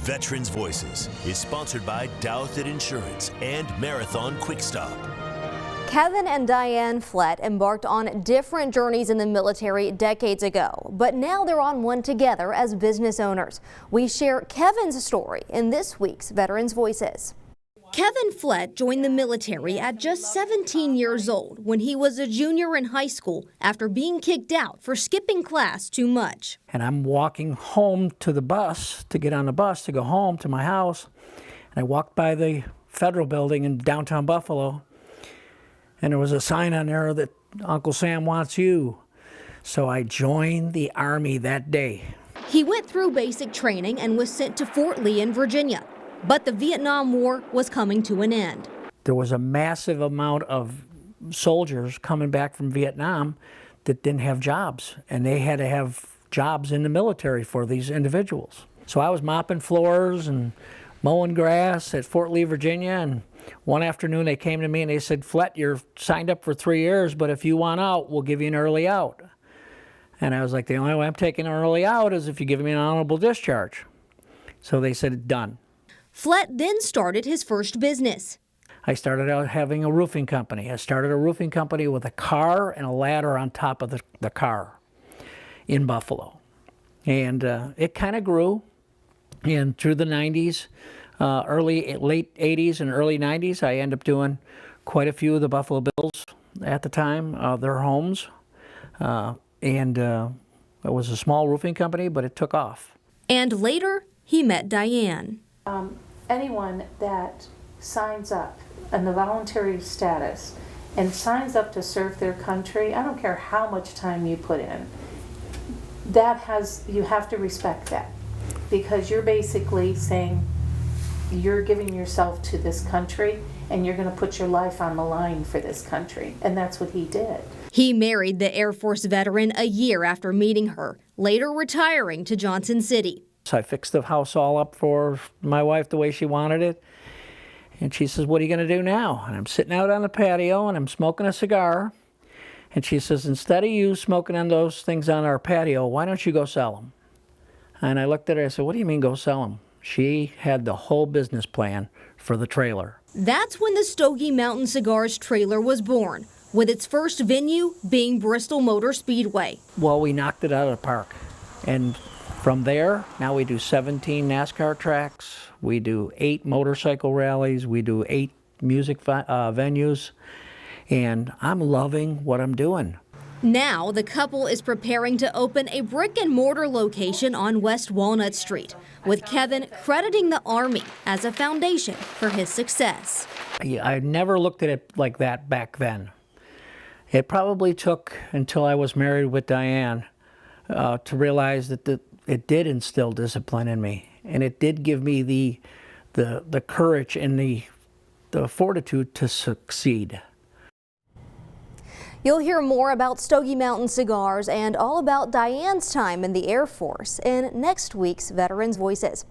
Veterans Voices is sponsored by Douthit Insurance and Marathon Quick Stop. Kevin and Diane Flett embarked on different journeys in the military decades ago, but now they're on one together as business owners. We share Kevin's story in this week's Veterans Voices. Kevin Flett joined the military at just 17 years old when he was a junior in high school after being kicked out for skipping class too much. And I'm walking home to the bus, to get on the bus to go home to my house. And I walked by the federal building in downtown Buffalo, and there was a sign on there that Uncle Sam wants you. So I joined the Army that day. He went through basic training and was sent to Fort Lee in Virginia. But the Vietnam War was coming to an end. There was a massive amount of soldiers coming back from Vietnam that didn't have jobs, and they had to have jobs in the military for these individuals. So I was mopping floors and mowing grass at Fort Lee, Virginia, and one afternoon they came to me and they said, "Flett, you're signed up for 3 years, but if you want out, we'll give you an early out." And I was like, the only way I'm taking an early out is if you give me an honorable discharge. So they said, done. Flett then started his first business. I started out having a roofing company. I started a roofing company with a car and a ladder on top of the car in Buffalo. And it kind of grew. And through the 90s, late 80s and early 90s, I ended up doing quite a few of the Buffalo Bills at the time, their homes. It was a small roofing company, but it took off. And later, he met Diane. Anyone that signs up in the voluntary status and signs up to serve their country, I don't care how much time you put in, you have to respect that, because you're basically saying you're giving yourself to this country and you're going to put your life on the line for this country, and that's what he did. He married the Air Force veteran a year after meeting her, later retiring to Johnson City. So I fixed the house all up for my wife the way she wanted it. And she says, "What are you going to do now?" And I'm sitting out on the patio and I'm smoking a cigar. And she says, "Instead of you smoking on those things on our patio, why don't you go sell them?" And I looked at her and I said, "What do you mean go sell them?" She had the whole business plan for the trailer. That's when the Stogie Mountain Cigars trailer was born, with its first venue being Bristol Motor Speedway. Well, we knocked it out of the park. And from there, now we do 17 NASCAR tracks, we do 8 motorcycle rallies, we do 8 music venues, and I'm loving what I'm doing. Now, the couple is preparing to open a brick-and-mortar location on West Walnut Street, with Kevin crediting the Army as a foundation for his success. I never looked at it like that back then. It probably took until I was married with Diane to realize that it did instill discipline in me, and it did give me the courage and the fortitude to succeed. You'll hear more about Stogie Mountain Cigars and all about Diane's time in the Air Force in next week's Veterans Voices.